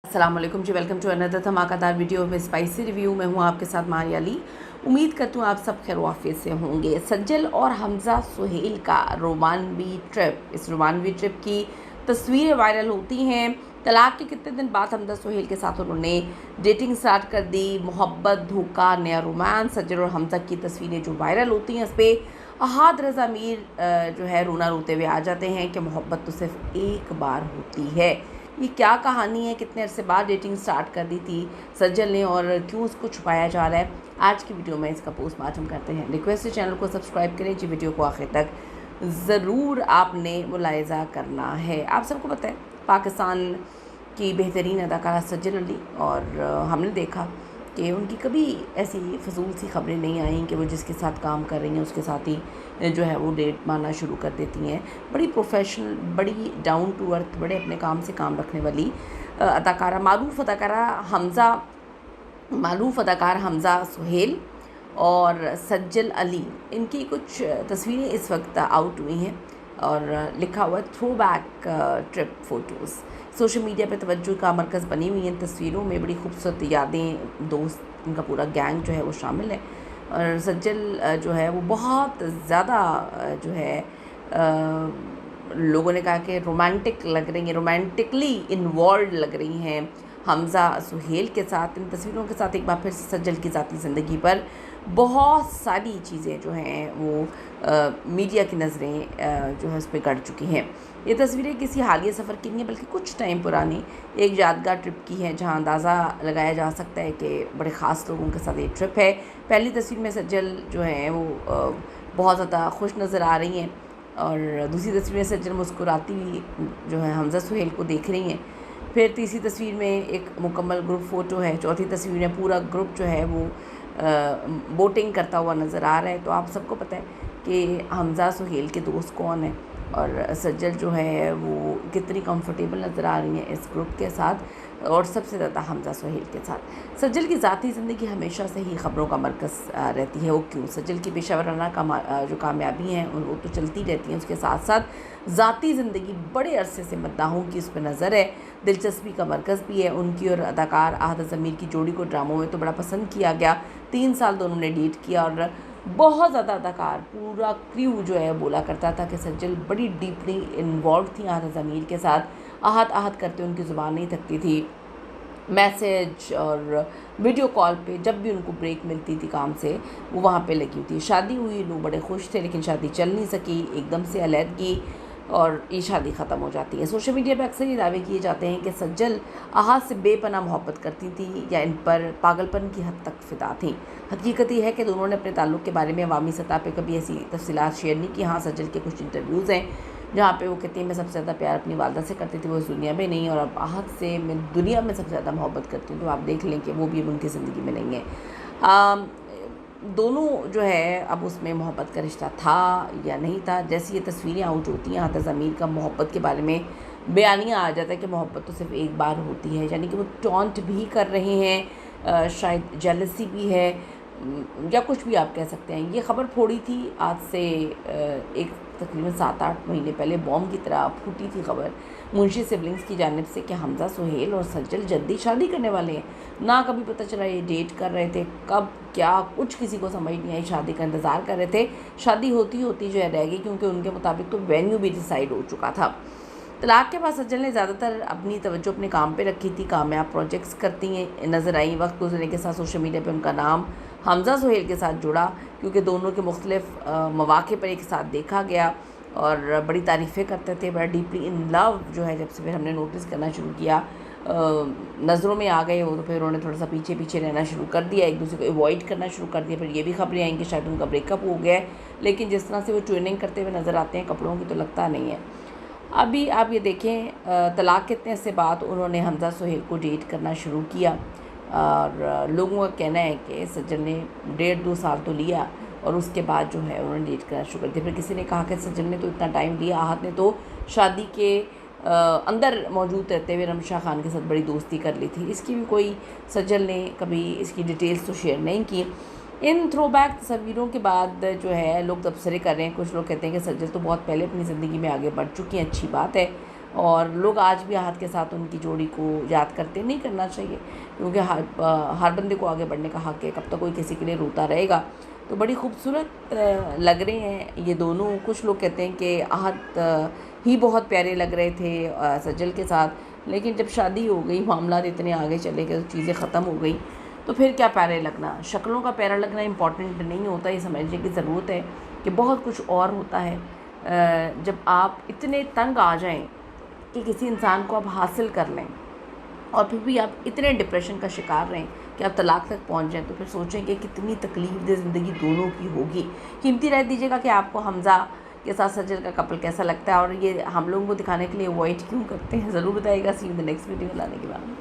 अस्सलाम वालेकुम जी, welcome to another धमाकेदार वीडियो में स्पाइसी रिव्यू। मैं हूँ आपके साथ मारिया अली। उम्मीद करती हूँ आप सब खैर वाफियत से होंगे। सज्जल और हमज़ा सुहेल का रोमानवी ट्रिप, इस रोमानवी ट्रिप की तस्वीरें वायरल होती हैं। तलाक के कितने दिन बाद हमज़ा सुहेल के साथ उन्होंने डेटिंग स्टार्ट कर दी। मोहब्बत, धोखा, नया रोमांस, सज्जल और हमज़ा की तस्वीरें जो वायरल होती हैं, उस पर अहाद रज़ा मीर जो है रोना रोते हुए आ जाते हैं कि मोहब्बत तो सिर्फ एक बार होती है। ये क्या कहानी है, कितने अरसे बाद डेटिंग स्टार्ट कर दी थी सज्जल ने और क्यों उसको छुपाया जा रहा है, आज की वीडियो में इसका पोस्टमार्टम करते हैं। रिक्वेस्ट है चैनल को सब्सक्राइब करें जी, वीडियो को आखिर तक ज़रूर आपने मुलाहिज़ा करना है। आप सबको पता है पाकिस्तान की बेहतरीन अदाकारा सज्जल अली, और हमने देखा कि उनकी कभी ऐसी फजूल सी खबरें नहीं आई कि वो जिसके साथ काम कर रही हैं उसके साथ ही जो है वो डेट मारना शुरू कर देती हैं। बड़ी प्रोफेशनल, बड़ी डाउन टू अर्थ, बड़े अपने काम से काम रखने वाली अदाकारा, मारूफ अदाकार हमज़ा सुहेल और सज्जल अली, इनकी कुछ तस्वीरें इस वक्त आउट हुई हैं और लिखा हुआ throwback trip photos social media पे तवज्जो का मरकज़ बनी हुई हैं। तस्वीरों में बड़ी खूबसूरत यादें, दोस्त, इनका पूरा गैंग जो है वो शामिल है। और सज्जल जो है वो बहुत ज़्यादा जो है लोगों ने कहा कि रोमांटिक लग रही हैं, रोमांटिकली इन्वॉल्व लग रही हैं हमज़ा सुहेल के साथ। इन तस्वीरों के साथ एक बार फिर सज्जल की ज़ाती ज़िंदगी पर बहुत सारी चीज़ें जो हैं वो मीडिया की नज़रें जो है उस पर गड़ चुकी हैं। ये तस्वीरें किसी हालिया सफ़र की नहीं है, बल्कि कुछ टाइम पुरानी एक यादगार ट्रिप की है, जहां अंदाज़ा लगाया जा सकता है कि बड़े ख़ास लोगों के साथ ये ट्रिप है। पहली तस्वीर में सज्जल जो है वो बहुत ज़्यादा खुश नज़र आ रही हैं और दूसरी तस्वीर में सज्जल मुस्कुराती हुई जो है हमज़ा सुहेल को देख रही हैं। फिर तीसरी तस्वीर में एक मुकम्मल ग्रुप फ़ोटो है। चौथी तस्वीर में पूरा ग्रुप जो है वो बोटिंग करता हुआ नज़र आ रहा है। तो आप सबको पता है कि हमज़ा सुहेल के दोस्त कौन है और सज्जल जो है वो कितनी कंफर्टेबल नज़र आ रही हैं इस ग्रुप के साथ, और सबसे ज़्यादा हमज़ा सुहेल के साथ। सज्जल की ज़ाती ज़िंदगी हमेशा से ही ख़बरों का मरकज़ रहती है। वो क्यों, सज्जल की पेशावराना जो कामयाबी हैं वो तो चलती रहती हैं, उसके साथ साथ ज़ाती ज़िंदगी बड़े अरसे से मद्दाहों की उस पर नज़र है, दिलचस्पी का मरकज़ भी है उनकी। और अदाकार अहाद रज़ा मीर की जोड़ी को ड्रामों में तो बड़ा पसंद किया गया। 3 साल दोनों ने डेट किया और बहुत ज़्यादा अदाकार, पूरा क्रू जो है बोला करता था कि सज्जल बड़ी डीपली इन्वॉल्व थी अहाद रज़ा मीर के साथ। आहत करते उनकी ज़ुबान नहीं थकती थी। मैसेज और वीडियो कॉल पे जब भी उनको ब्रेक मिलती थी काम से, वो वहाँ पे लगी थी। शादी हुई, लोग बड़े खुश थे, लेकिन शादी चल नहीं सकी, एकदम से अलहदगी और ये शादी ख़त्म हो जाती है। सोशल मीडिया पे अक्सर ये दावे किए जाते हैं कि सज्जल अहाद से बेपनाह मोहब्बत करती थी या इन पर पागलपन की हद तक फ़िदा थी। हकीकत ये है कि दोनों ने अपने ताल्लुक़ के बारे में अवामी सतह पे कभी ऐसी तफसीलात शेयर नहीं की। हाँ, सज्जल के कुछ इंटरव्यूज़ हैं जहाँ पे वो कहती हैं मैं सबसे ज़्यादा प्यार अपनी वालदा से करती थी, वो इस दुनिया में नहीं, और अब अहाद से मैं दुनिया में सबसे ज़्यादा मोहब्बत करती हूँ। तो आप देख लें कि वो भी अब उनकी ज़िंदगी में नहीं है। दोनों जो है अब उसमें मोहब्बत का रिश्ता था या नहीं था। जैसी ये तस्वीरें आउट होती हैं, अहाद ज़मीर का मोहब्बत के बारे में बयानिया आ जाता है कि मोहब्बत तो सिर्फ एक बार होती है, यानी कि वो टॉन्ट भी कर रहे हैं, शायद जेलसी भी है, या कुछ भी आप कह सकते हैं। ये खबर फोड़ी थी आज से एक तकरीबन 7-8 महीने पहले बॉम्ब की तरह फूटी थी खबर मुंशी सिबलिंग्स की जानिब से कि हमज़ा सुहेल और सज्जल जल्दी शादी करने वाले हैं। ना कभी पता चला ये डेट कर रहे थे, कब क्या कुछ किसी को समझ नहीं आई, शादी का इंतज़ार कर रहे थे। शादी होती होती जो है रह गई, क्योंकि उनके मुताबिक तो वेन्यू भी डिसाइड हो चुका था। तलाक के बाद सज्जल ने ज़्यादातर अपनी तवज्जो अपने काम पे रखी थी, कामयाब प्रोजेक्ट्स करती हैं नज़र आई। वक्त गुजरने के साथ सोशल मीडिया पे उनका नाम हमज़ा सुहेल के साथ जुड़ा, क्योंकि दोनों के मुख्तलिफ मौक़े पर एक साथ देखा गया और बड़ी तारीफ़ें करते थे, बड़ा डीपली इन लव जो है। जब से फिर हमने नोटिस करना शुरू किया, नज़रों में आ गए हो, तो फिर उन्होंने थोड़ा सा पीछे पीछे रहना शुरू कर दिया, एक दूसरे को अवॉइड करना शुरू कर दिया। फिर ये भी खबरें आई कि शायद उनका ब्रेकअप हो गया है, लेकिन जिस तरह से वो ट्विनिंग करते हुए नज़र आते हैं कपड़ों की, तो लगता नहीं है। अभी आप ये देखें, तलाक के इतने से बाद उन्होंने हमज़ा सुहेल को डेट करना शुरू किया और लोगों का कहना है कि सज्जल ने 1.5-2 साल तो लिया और उसके बाद जो है उन्होंने डेट करना शुरू कर दिया। फिर किसी ने कहा कि सज्जल ने तो इतना टाइम लिया, आहत ने तो शादी के अंदर मौजूद रहते हुए रमशा खान के साथ बड़ी दोस्ती कर ली थी। इसकी भी कोई सज्जल ने कभी इसकी डिटेल्स तो शेयर नहीं की। इन थ्रोबैक तस्वीरों के बाद जो है लोग तबसरे कर रहे हैं। कुछ लोग कहते हैं कि सज्जल तो बहुत पहले अपनी ज़िंदगी में आगे बढ़ चुकी हैं, अच्छी बात है। और लोग आज भी आहत के साथ उनकी जोड़ी को याद करते, नहीं करना चाहिए क्योंकि हर बंदे को आगे बढ़ने का हक़ है। कब तक कोई किसी के लिए रोता रहेगा। तो बड़ी खूबसूरत लग रहे हैं ये दोनों। कुछ लोग कहते हैं कि आहत ही बहुत प्यारे लग रहे थे सज्जल के साथ, लेकिन जब शादी हो गई, मामला इतने आगे चले गए, तो चीज़ें ख़त्म हो गई, तो फिर क्या प्यारे लगना। शक्लों का प्यारा लगना इम्पॉर्टेंट नहीं होता, ये समझने की ज़रूरत है कि बहुत कुछ और होता है। जब आप इतने तंग आ जाएं कि किसी इंसान को आप हासिल कर लें और फिर भी आप इतने डिप्रेशन का शिकार रहें कि आप तलाक तक पहुंच जाएं, तो फिर सोचें कि कितनी तकलीफ दे ज़िंदगी दोनों की होगी। कीमती राय दीजिएगा कि आपको हमज़ा के साथ सज्जल का कपल कैसा लगता है और ये हम लोगों को दिखाने के लिए अवॉइड क्यों करते हैं, ज़रूर बताइएगा। See you in the next video लाने के बाद।